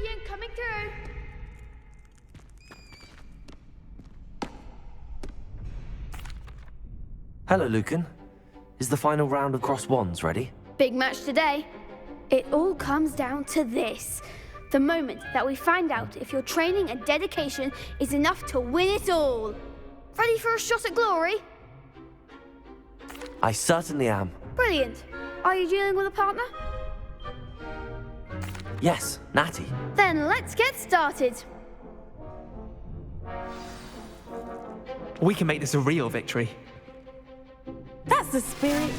champion coming through. Hello, Lucan. Is the final round of Cross Wands ready? Big match today. It all comes down to this. The moment that we find out if your training and dedication is enough to win it all. Ready for a shot at glory? I certainly am. Brilliant. Are you dealing with a partner? Yes, Natty. Then let's get started. We can make this a real victory. That's the spirit.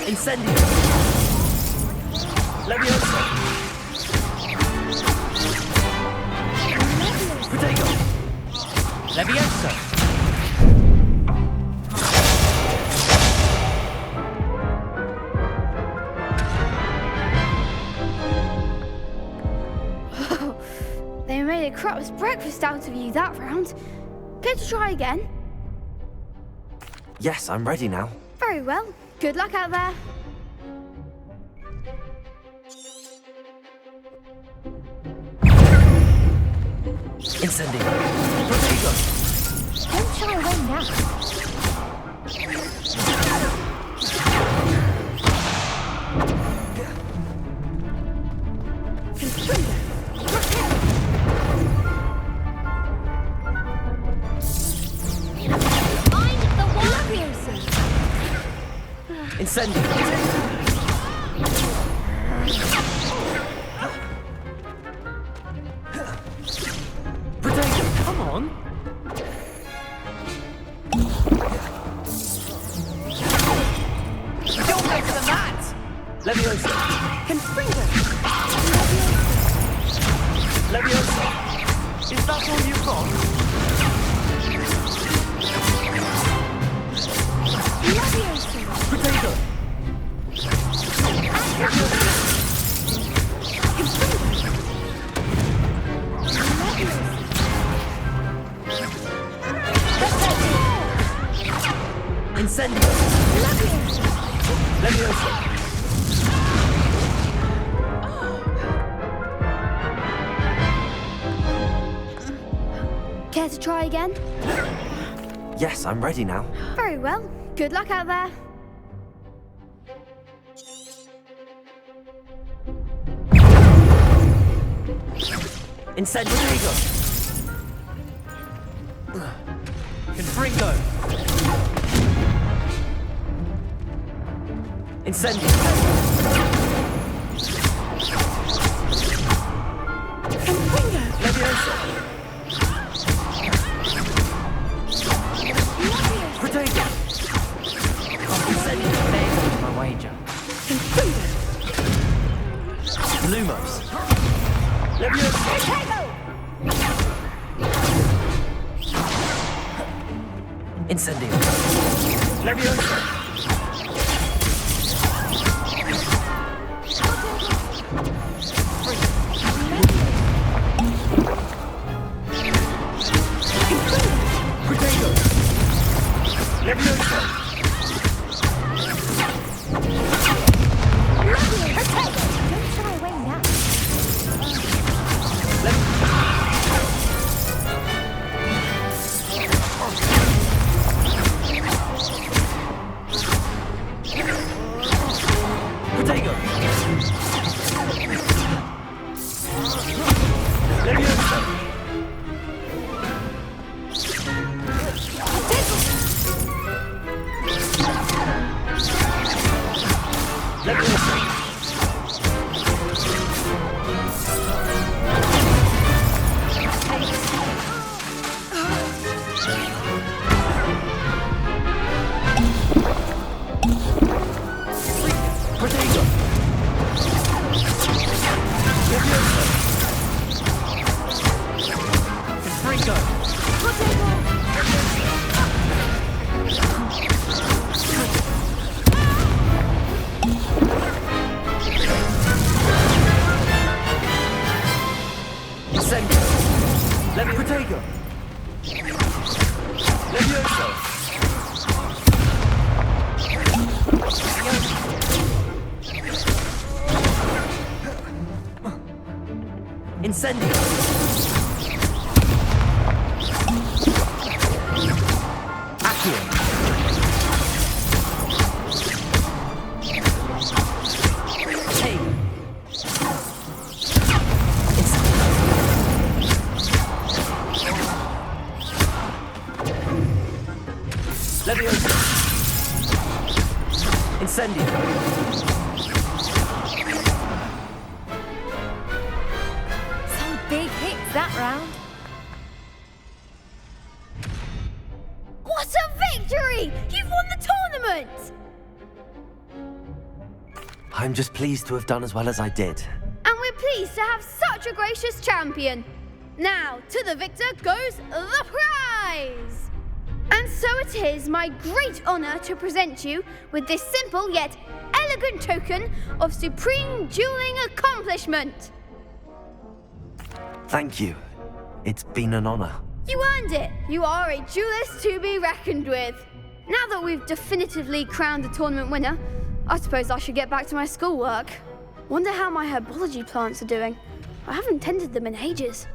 Incendio. They made a crap's breakfast out of you that round. Care to try again? Yes, I'm ready now. Very well. Good luck out there. Incendio. Don't shy away now. Incendio. Potato, come on. Don't go to the mat! Leviosa. Confringo. Leviosa. Is that all you've got? Leviosa. Potato. Incendio! Leviosa! Care to try again? Yes, I'm ready now. Very well. Good luck out there. Incendio! Confringo! Incendio! Leviosa! Protego! Incendio! There goes my wager. Lumos! Leviosa! Incendio! Leviosa! Protego! Leviosa! Don't shy away now. Protego! Leviosa! Protego! Leviosa! Confringo! Incendio! Protego! Leviosa! Incendio! Accio! Hey! Leviosa! Incendio! Some big hits that round. What a victory! You've won the tournament! I'm just pleased to have done as well as I did. And we're pleased to have such a gracious champion. Now, to the victor goes the prize! And so it is my great honor to present you with this simple yet elegant token of supreme dueling accomplishment. Thank you. It's been an honor. You earned it. You are a duelist to be reckoned with. Now that we've definitively crowned the tournament winner, I suppose I should get back to my schoolwork. Wonder how my herbology plants are doing. I haven't tended them in ages.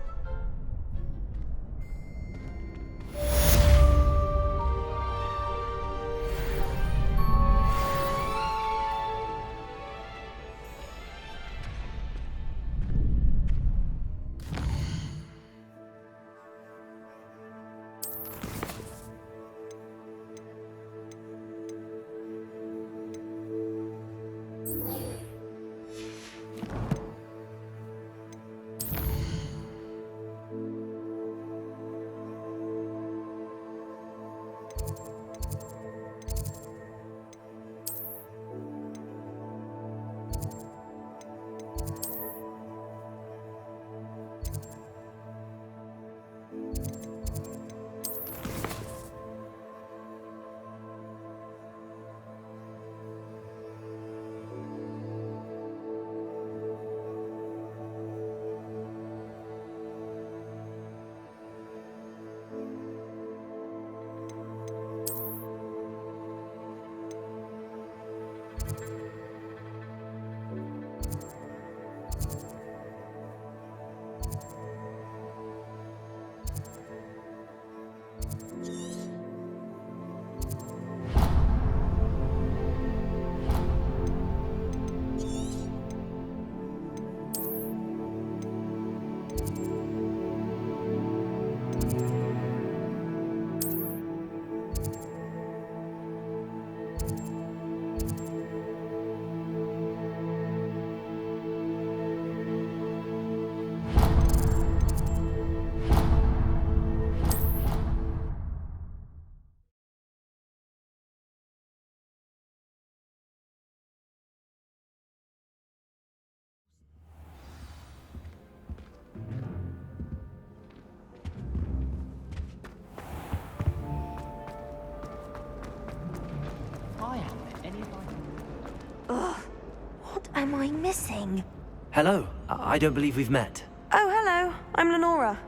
am I missing? Hello. I don't believe we've met. Oh, hello. I'm Lenora.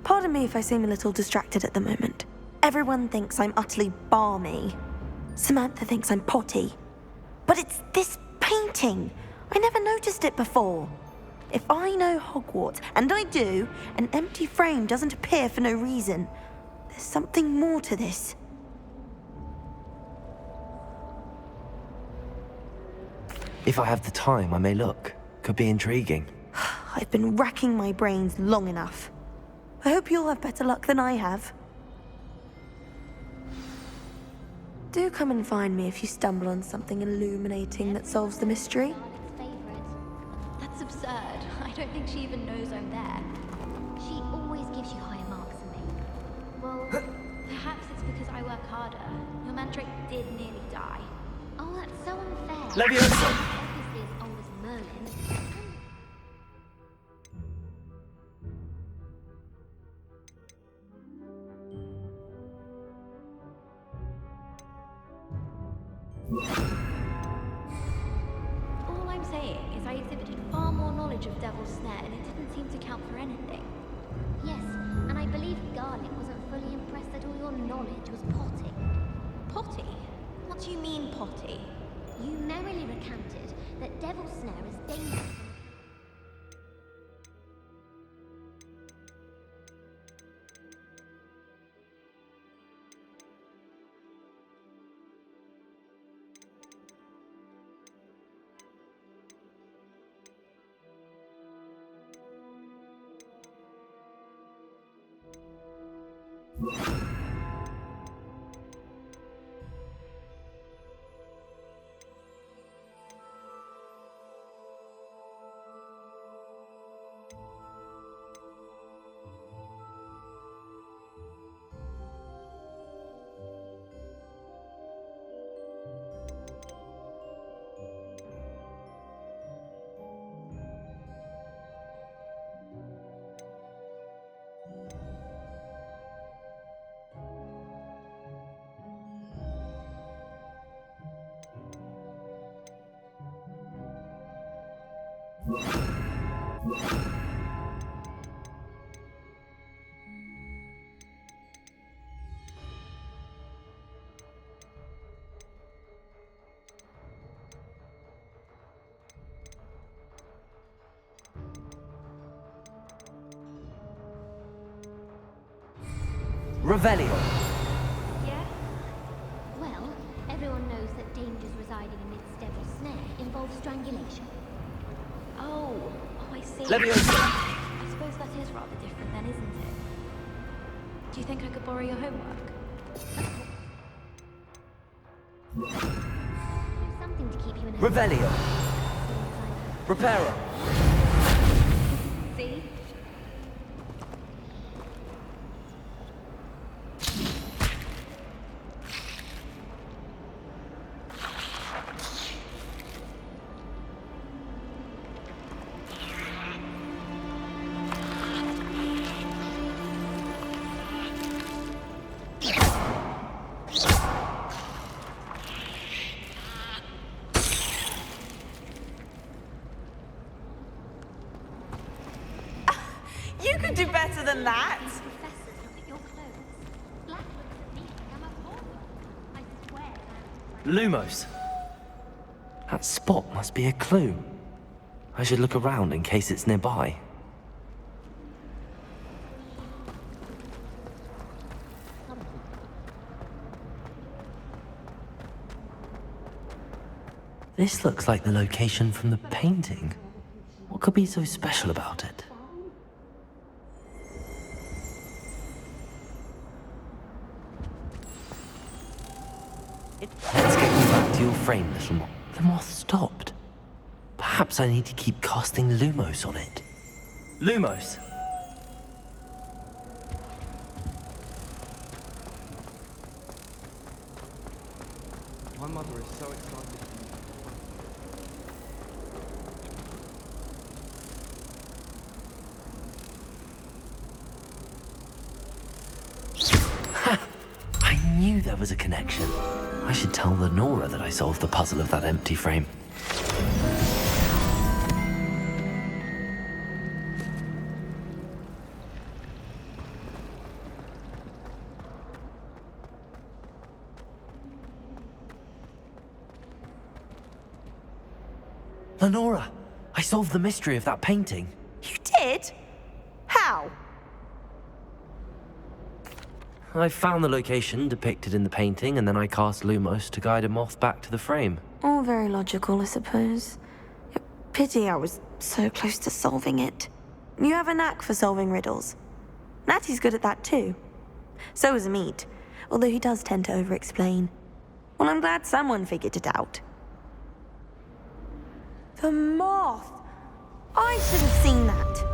Pardon me if I seem a little distracted at the moment. Everyone thinks I'm utterly balmy. Samantha thinks I'm potty. But it's this painting. I never noticed it before. If I know Hogwarts, and I do, an empty frame doesn't appear for no reason. There's something more to this. If I have the time, I may look. Could be intriguing. I've been racking my brains long enough. I hope you'll have better luck than I have. Do come and find me if you stumble on something illuminating that solves the mystery. That's absurd. I don't think she even knows I'm there. She always gives you higher marks than me. Well, perhaps it's because I work harder. Your mandrake did nearly die. Oh, that's so unfair. Leviosa! Obviously as old as Merlin. All I'm saying is I exhibited far more knowledge of Devil's Snare and it didn't seem to count for anything. Yes, and I believe Garlic wasn't fully impressed that all your knowledge was potty. Potty? What do you mean, potty? You merrily recounted that Devil's Snare is dangerous. Revelio. Yeah? Well, everyone knows that dangers residing amidst Devil's Snare involve strangulation. Oh, I see. Leviosa. I suppose that is rather different then, isn't it? Do you think I could borrow your homework? Something to keep you in Revelio. Reparo. See? You could do better than that. Professors look at your clothes. Black looks at me like I'm a pauper. I swear. Lumos. That spot must be a clue. I should look around in case it's nearby. This looks like the location from the painting. What could be so special about it? Let's get you back to your frame, little moth. The moth stopped. Perhaps I need to keep casting Lumos on it. Lumos! My mother is so excited. I knew there was a connection. I should tell Lenora that I solved the puzzle of that empty frame. Lenora, I solved the mystery of that painting. You did? How? I found the location depicted in the painting, and then I cast Lumos to guide a moth back to the frame. All very logical, I suppose. Pity I was so close to solving it. You have a knack for solving riddles. Natty's good at that too. So is Amit, although he does tend to over-explain. Well, I'm glad someone figured it out. The moth! I should have seen that.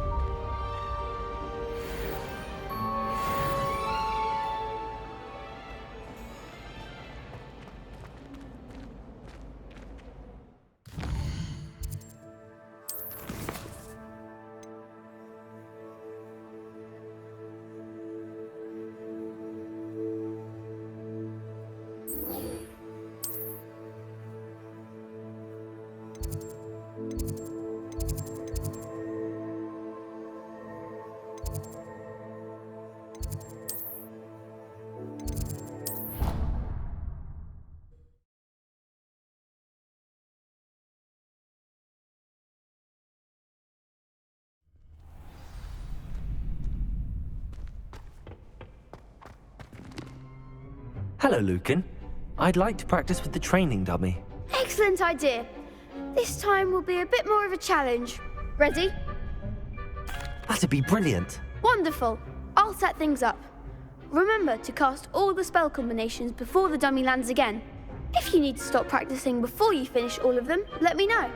Hello, Lucan. I'd like to practice with the training dummy. Excellent idea. This time will be a bit more of a challenge. Ready? That'd be brilliant. Wonderful. I'll set things up. Remember to cast all the spell combinations before the dummy lands again. If you need to stop practicing before you finish all of them, let me know.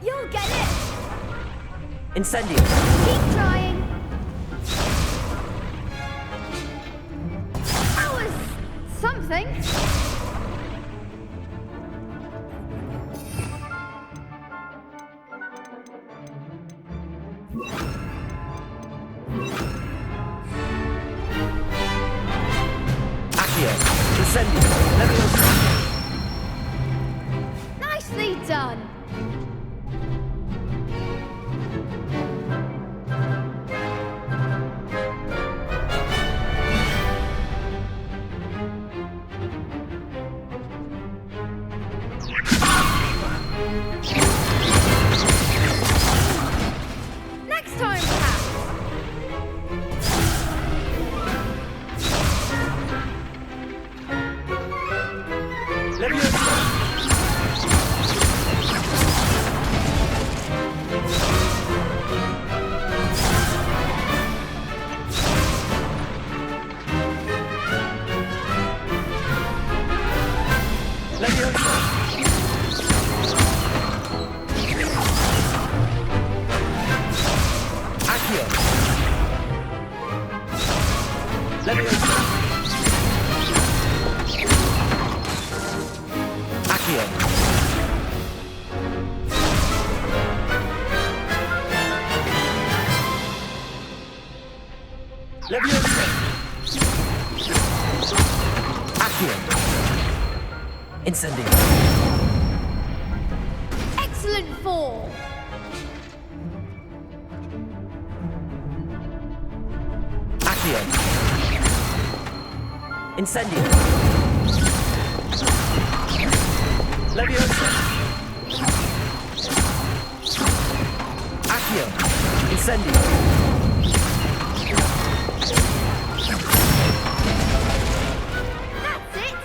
You'll get it! Incendio! Keep trying! That was something! Accio! Incendio! Leviosa! Nicely done! Next time, perhaps! Leviosa! Accio! Leviosa! Accio! Leviosa! Accio! Incendio! Excellent fall! Accio! Incendio! Leviosa! Accio! Incendio! That's it!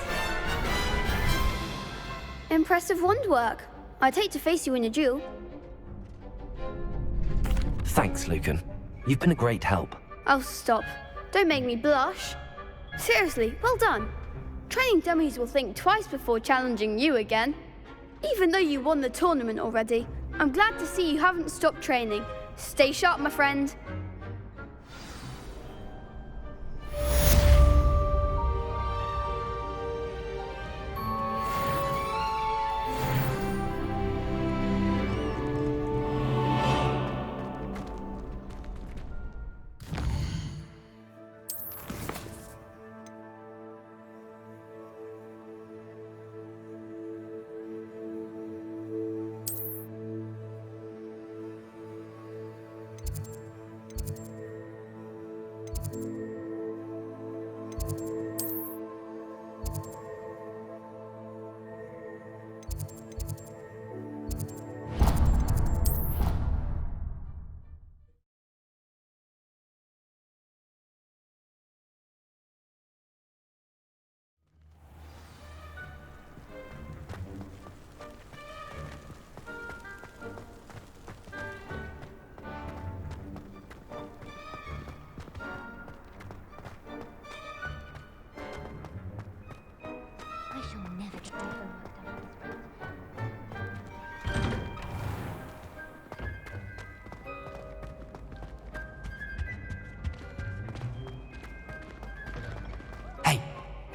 Impressive wand work. I'd hate to face you in a duel. Thanks, Lucan. You've been a great help. Oh, stop. Don't make me blush. Seriously, well done. Training dummies will think twice before challenging you again. Even though you won the tournament already, I'm glad to see you haven't stopped training. Stay sharp, my friend.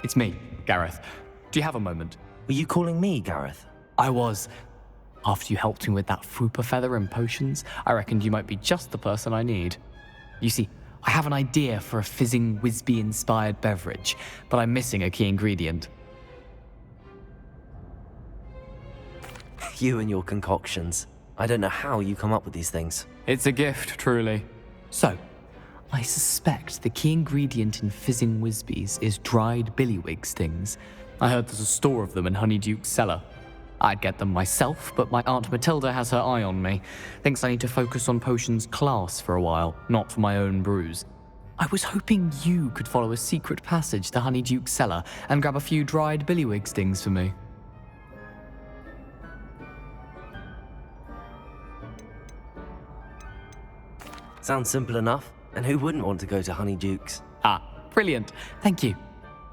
It's me, Gareth. Do you have a moment? Were you calling me, Gareth? I was. After you helped me with that Fupa feather and potions, I reckoned you might be just the person I need. You see, I have an idea for a fizzing Whizbee-inspired beverage, but I'm missing a key ingredient. You and your concoctions. I don't know how you come up with these things. It's a gift, truly. So, I suspect the key ingredient in fizzing Whizbees is dried billywig stings. I heard there's a store of them in Honeyduke's cellar. I'd get them myself, but my Aunt Matilda has her eye on me. Thinks I need to focus on potions class for a while, not for my own brews. I was hoping you could follow a secret passage to Honeyduke's cellar and grab a few dried billywig stings for me. Sounds simple enough. And who wouldn't want to go to Honeyduke's? Ah, brilliant. Thank you.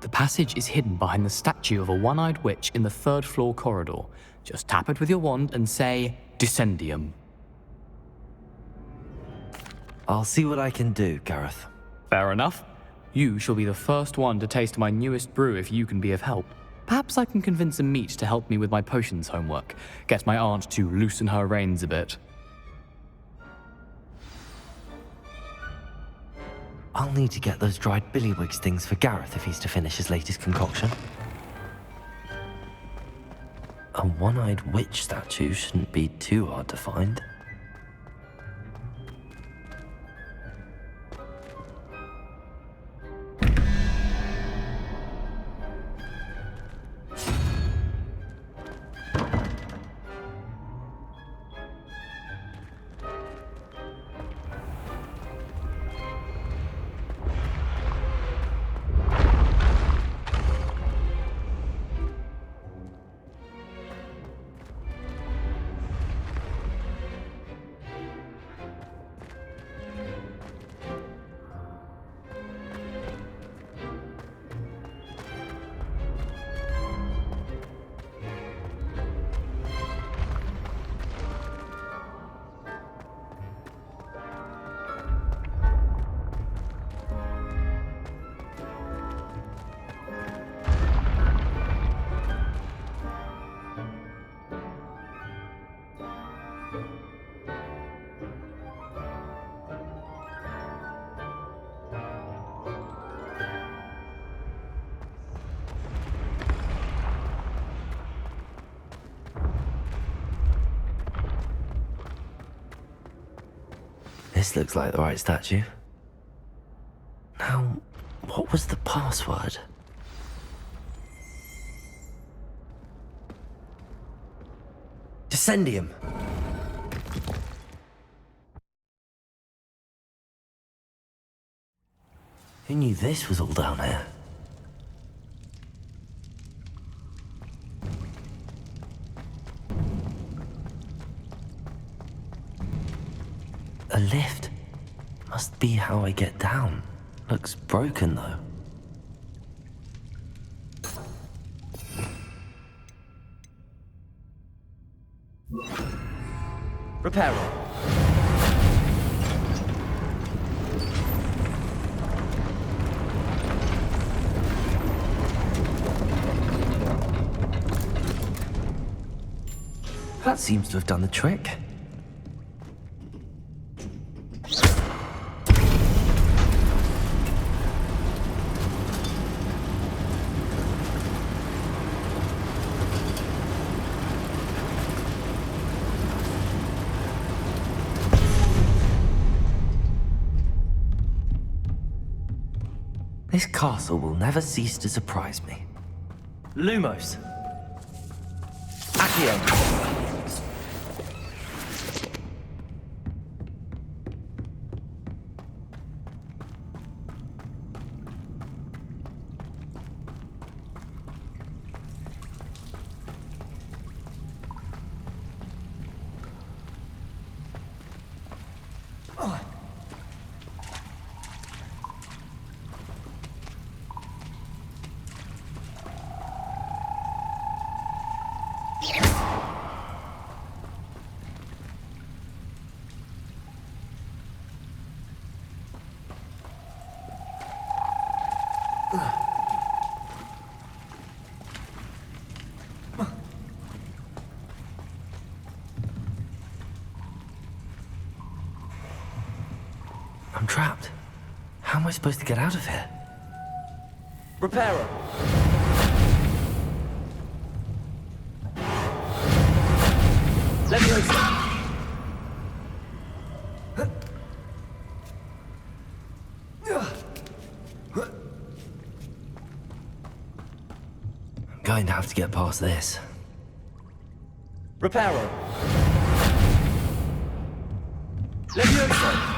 The passage is hidden behind the statue of a one-eyed witch in the third-floor corridor. Just tap it with your wand and say, Descendium. I'll see what I can do, Gareth. Fair enough. You shall be the first one to taste my newest brew if you can be of help. Perhaps I can convince a meat to help me with my potions homework. Get my aunt to loosen her reins a bit. I'll need to get those dried billywig stings for Gareth if he's to finish his latest concoction. A one-eyed witch statue shouldn't be too hard to find. This looks like the right statue. Now, what was the password? Descendium! Who knew this was all down here? A lift. Must be how I get down. Looks broken, though. Repair it. That seems to have done the trick. This castle will never cease to surprise me. Lumos. Accio. I'm trapped. How am I supposed to get out of here? Repairer. Leviosa. I'm going to have to get past this. Repairer. Leviosa.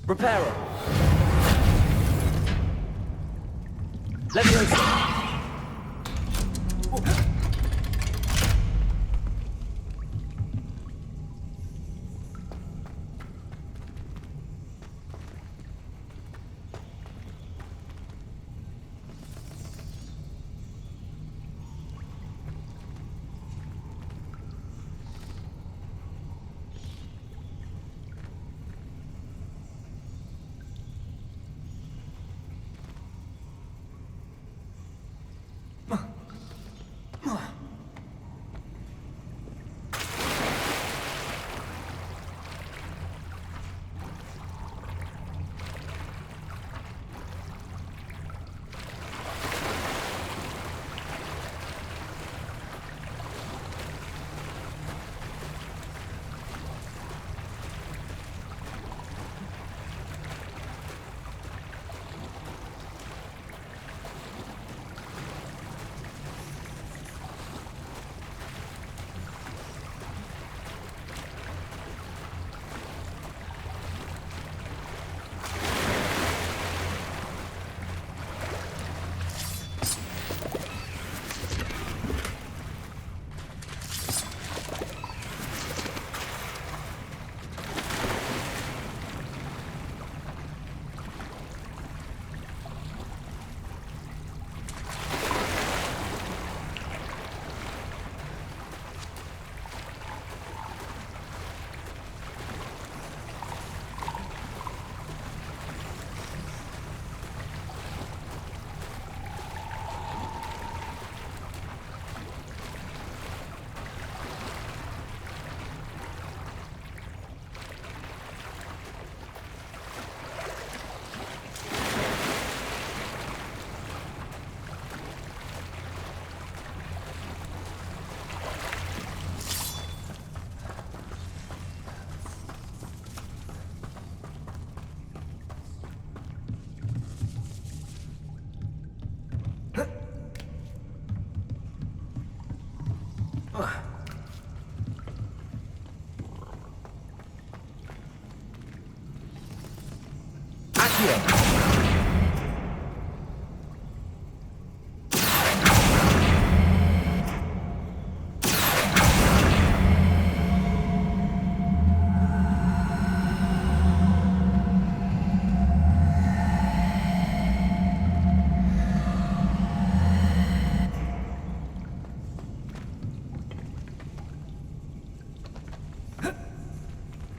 Repairer. Leviosa.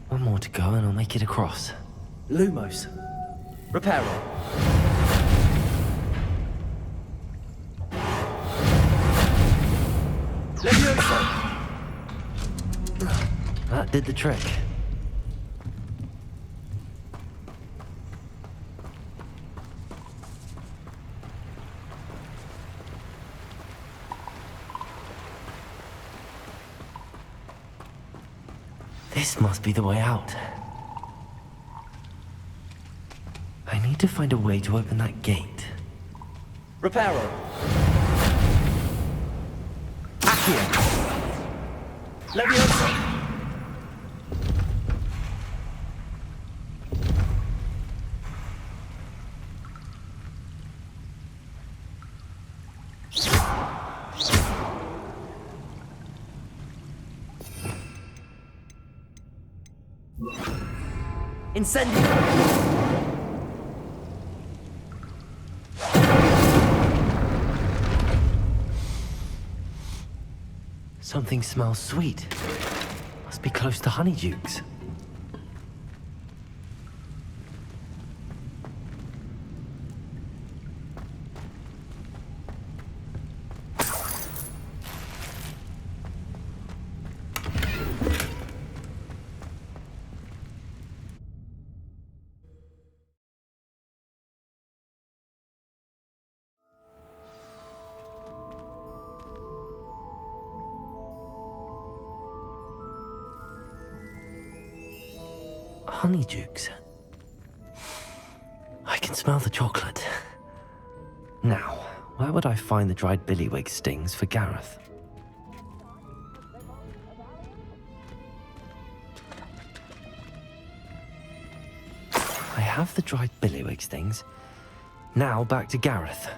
One more to go and I'll make it across. Lumos. Repairer. Leviosa. That did the trick. This must be the way out. I need to find a way to open that gate. Repairer. Accio. Leviosa. Incendio. Something smells sweet. Must be close to honeydukes. Honeydukes. I can smell the chocolate. Now, where would I find the dried billywig stings for Gareth? I have the dried billywig stings. Now back to Gareth.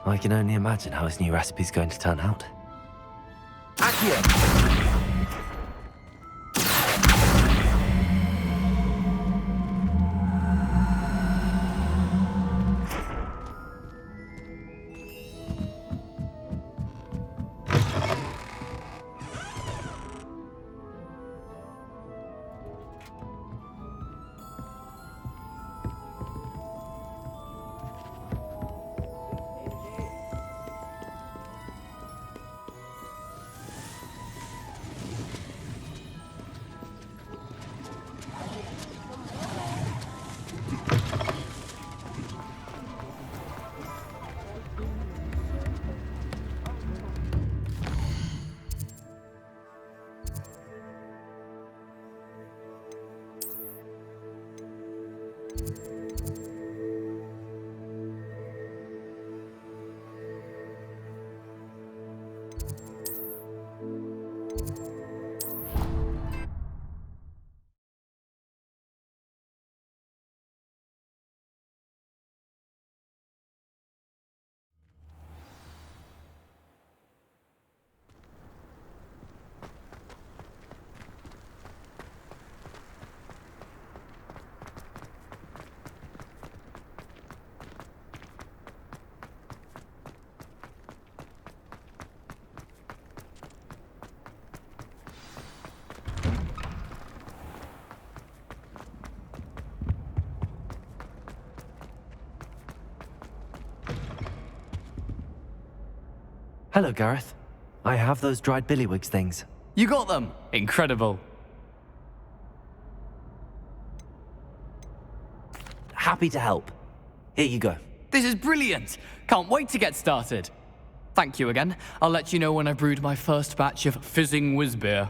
I can only imagine how his new recipe's going to turn out. Accio! Hello, Gareth. I have those dried billywig things. You got them! Incredible. Happy to help. Here you go. This is brilliant! Can't wait to get started. Thank you again. I'll let you know when I brewed my first batch of fizzing whizbeer.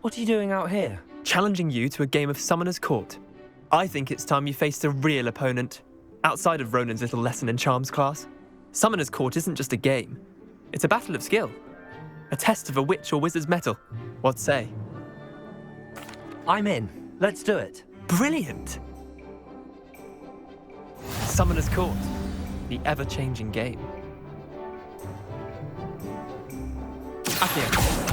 What are you doing out here? Challenging you to a game of Summoner's Court. I think it's time you faced a real opponent, outside of Ronan's little lesson in charms class. Summoner's Court isn't just a game. It's a battle of skill. A test of a witch or wizard's mettle. What say? I'm in. Let's do it. Brilliant! Summoner's Court, the ever-changing game. Accio.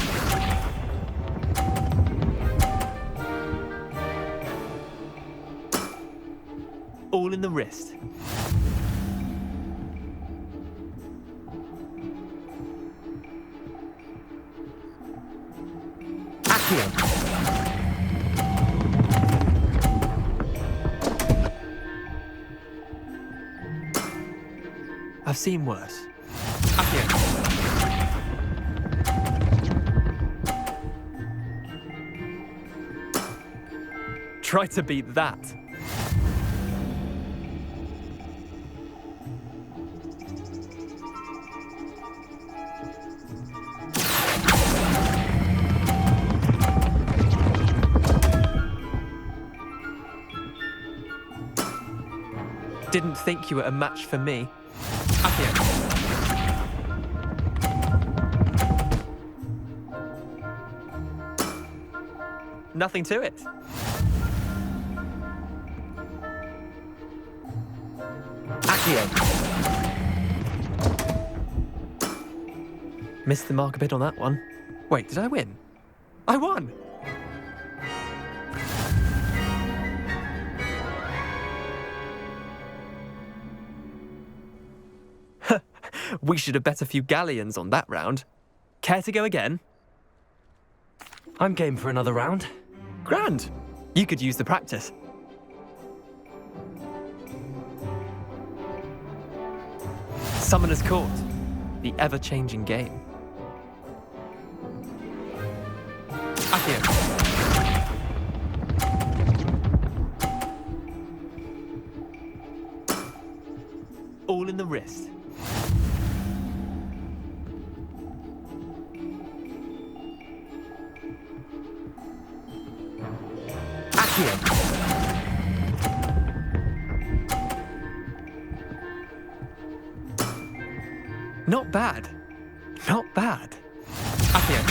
All in the wrist. Accio. I've seen worse. Accio. Try to beat that. Didn't think you were a match for me. Accio. Nothing to it. Accio. Missed the mark a bit on that one. Wait, did I win? I won! We should have bet a few galleons on that round. Care to go again? I'm game for another round. Grand! You could use the practice. Summoner's Court, the ever-changing game. Accio. All in the wrist. Accio. Not bad. Not bad. Accio.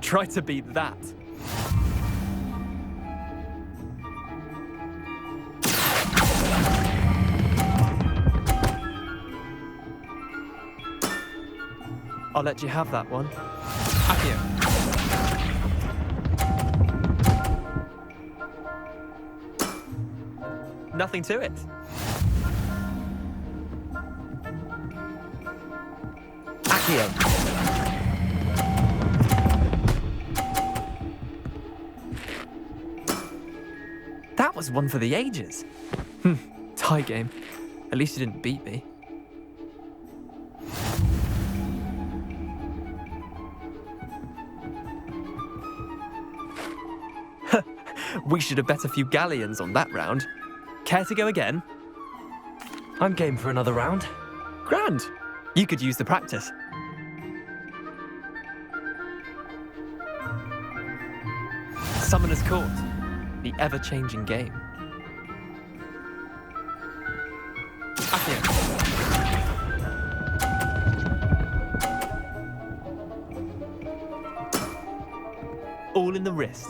Try to beat that. I'll let you have that one. Accio. Nothing to it. Accio. That was one for the ages. Tie game. At least you didn't beat me. We should have bet a few galleons on that round. Care to go again? I'm game for another round. Grand! You could use the practice. Summoner's Court, the ever-changing game. Accio. All in the wrist.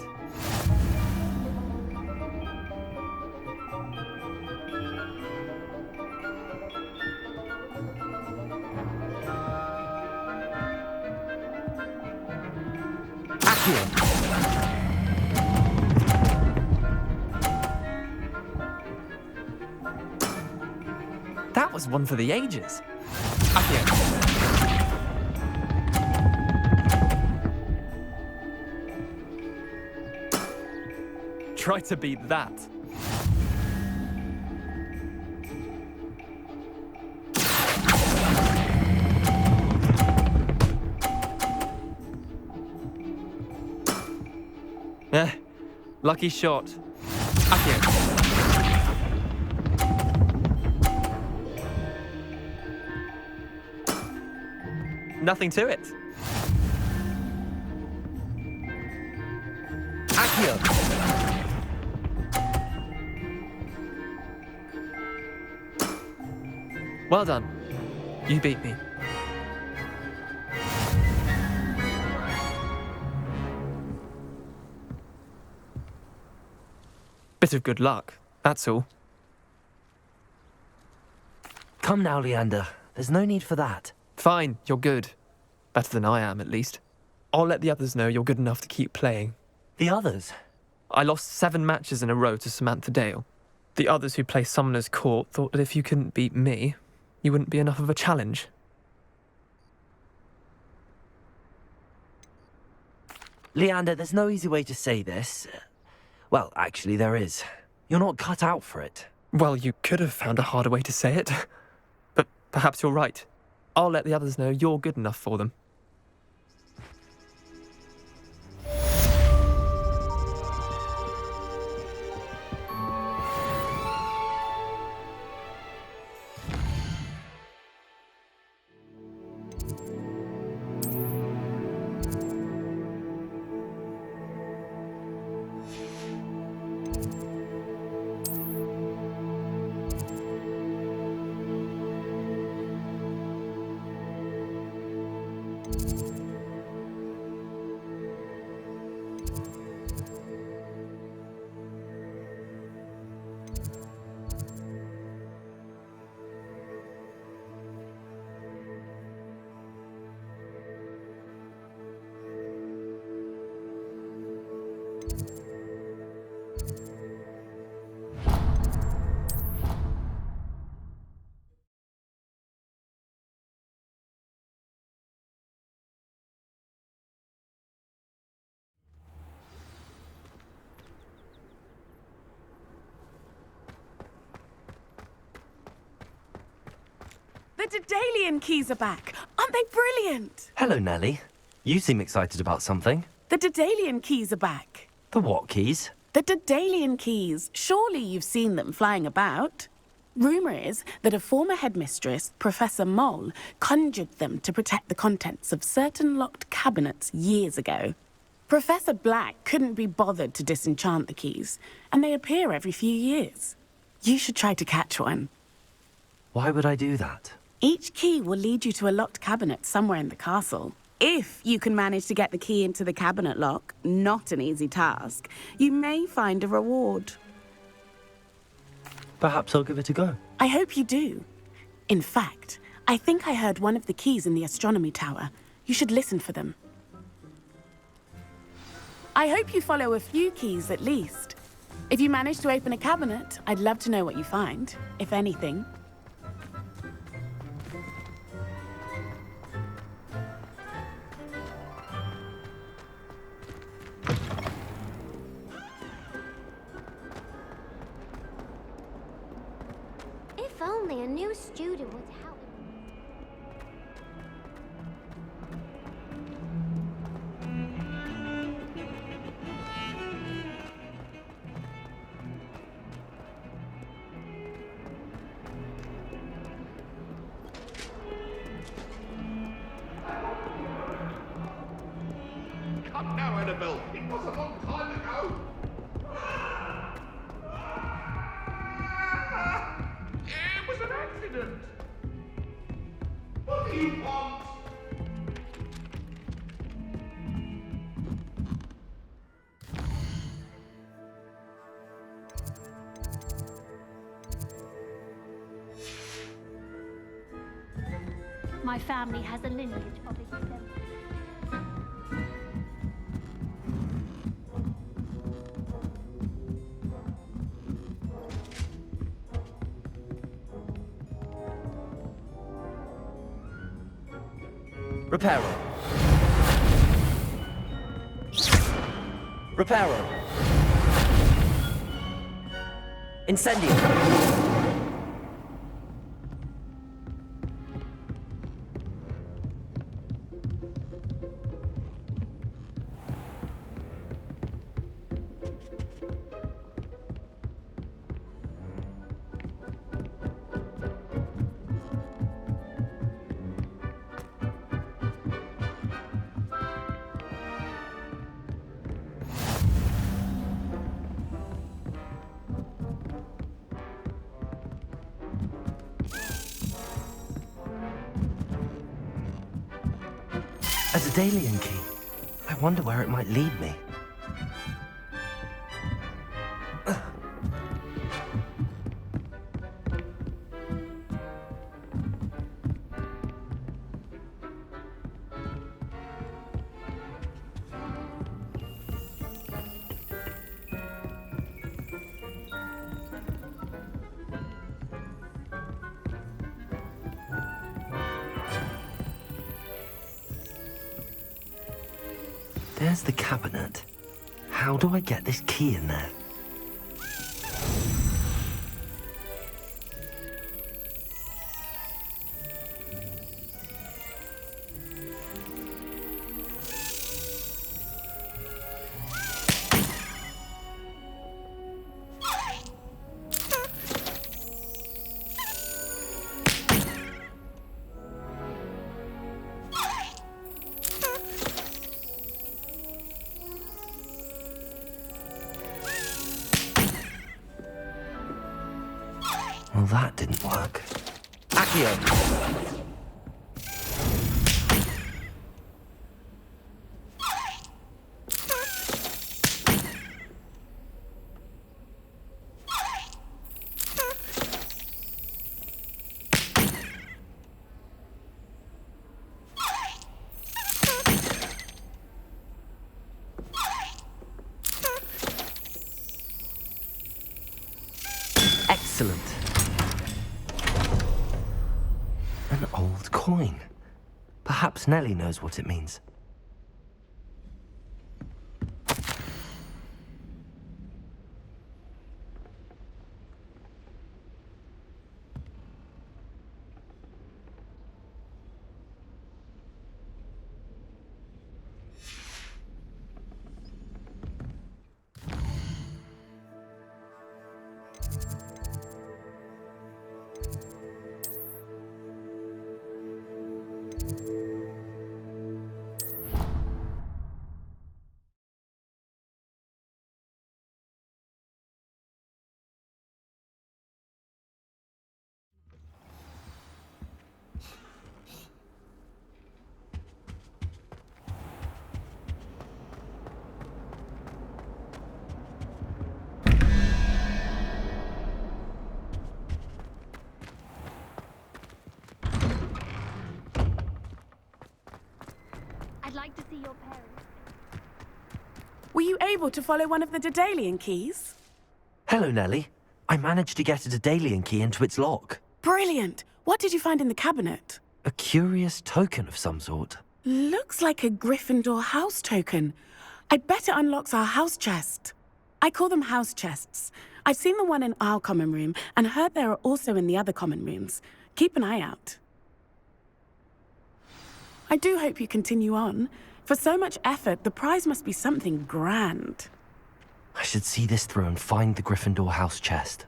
Accio. That was one for the ages. Accio. Try to beat that. Lucky shot. Accio. Nothing to it. Accio. Well done. You beat me. Bit of good luck, that's all. Come now, Leander. There's no need for that. Fine, you're good. Better than I am, at least. I'll let the others know you're good enough to keep playing. The others? I lost 7 matches in a row to Samantha Dale. The others who play Summoner's Court thought that if you couldn't beat me, you wouldn't be enough of a challenge. Leander, there's no easy way to say this. Well, actually, there is. You're not cut out for it. Well, you could have found a harder way to say it. But perhaps you're right. I'll let the others know you're good enough for them. The Daedalian keys are back. Aren't they brilliant? Hello, Nellie. You seem excited about something. The Daedalian keys are back. The what keys? The Daedalian keys. Surely you've seen them flying about. Rumour is that a former headmistress, Professor Moll, conjured them to protect the contents of certain locked cabinets years ago. Professor Black couldn't be bothered to disenchant the keys, and they appear every few years. You should try to catch one. Why would I do that? Each key will lead you to a locked cabinet somewhere in the castle. If you can manage to get the key into the cabinet lock, not an easy task, you may find a reward. Perhaps I'll give it a go. I hope you do. In fact, I think I heard one of the keys in the astronomy tower. You should listen for them. I hope you follow a few keys at least. If you manage to open a cabinet, I'd love to know what you find, if anything. If only a new student would help. Come now, Annabelle. It was a long time ago. It was an accident. What do you want? My family has a lineage of exemplars. Reparo. Reparo. Incendio. A Daedalian key. I wonder where it might lead me. There's the cabinet. How do I get this key in there? Well, that didn't work. Accio! Excellent. An old coin. Perhaps Nellie knows what it means. I'd like to see your parents. Were you able to follow one of the Daedalian keys? Hello, Nellie. I managed to get a Daedalian key into its lock. Brilliant. What did you find in the cabinet? A curious token of some sort. Looks like a Gryffindor house token. I bet it unlocks our house chest. I call them house chests. I've seen the one in our common room and heard there are also in the other common rooms. Keep an eye out. I do hope you continue on. For so much effort, the prize must be something grand. I should see this through and find the Gryffindor house chest.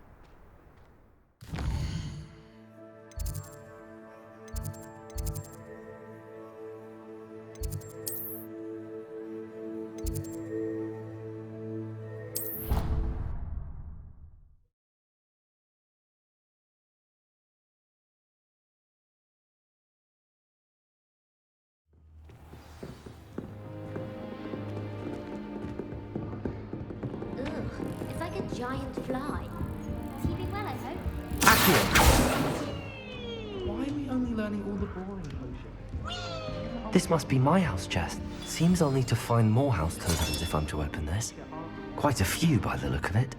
Ugh, it's like a giant fly. Keeping well, I hope. Accio! Why are we only learning all the boring potions? This must be my house chest. Seems I'll need to find more house tokens if I'm to open this. Quite a few by the look of it.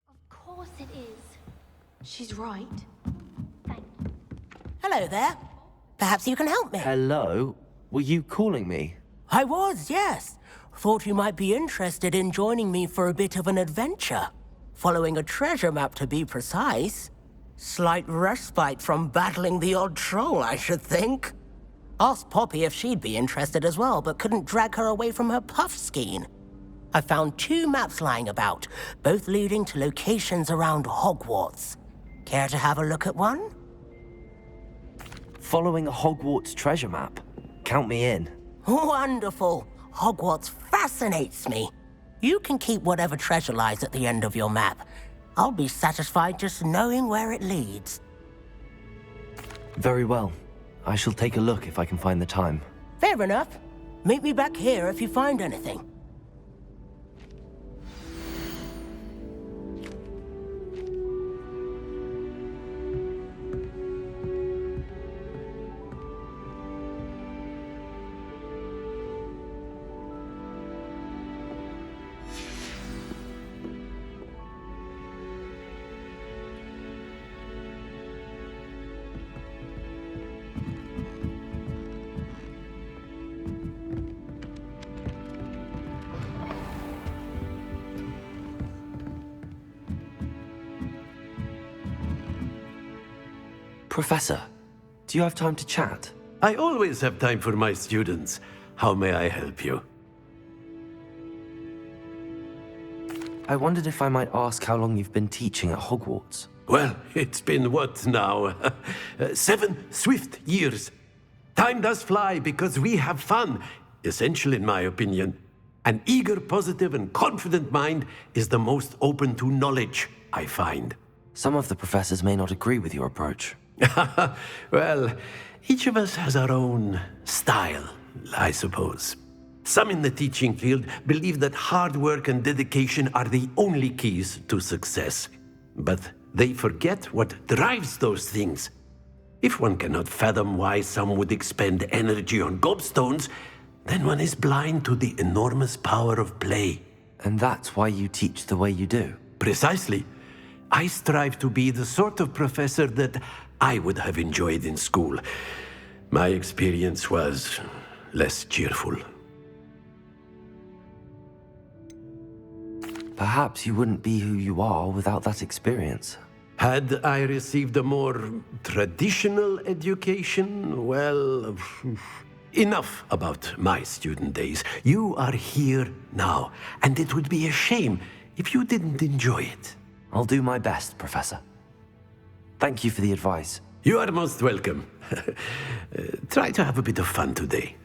Of course it is. She's right. Thank you. Hello there. Perhaps you can help me. Hello? Were you calling me? I was, yes. Thought you might be interested in joining me for a bit of an adventure. Following a treasure map, to be precise. Slight respite from battling the odd troll, I should think. Asked Poppy if she'd be interested as well, but couldn't drag her away from her puff skein. I found 2 maps lying about, both leading to locations around Hogwarts. Care to have a look at one? Following a Hogwarts treasure map. Count me in. Wonderful. Hogwarts fascinates me. You can keep whatever treasure lies at the end of your map. I'll be satisfied just knowing where it leads. Very well. I shall take a look if I can find the time. Fair enough. Meet me back here if you find anything. Professor, do you have time to chat? I always have time for my students. How may I help you? I wondered if I might ask how long you've been teaching at Hogwarts. Well, it's been what now? 7 swift years. Time does fly because we have fun, essential in my opinion. An eager, positive, and confident mind is the most open to knowledge, I find. Some of the professors may not agree with your approach. Well, each of us has our own style, I suppose. Some in the teaching field believe that hard work and dedication are the only keys to success. But they forget what drives those things. If one cannot fathom why some would expend energy on gobstones, then one is blind to the enormous power of play. And that's why you teach the way you do? Precisely. I strive to be the sort of professor that I would have enjoyed in school. My experience was less cheerful. Perhaps you wouldn't be who you are without that experience. Had I received a more traditional education, well, enough about my student days. You are here now, and it would be a shame if you didn't enjoy it. I'll do my best, Professor. Thank you for the advice. You are most welcome. Try to have a bit of fun today.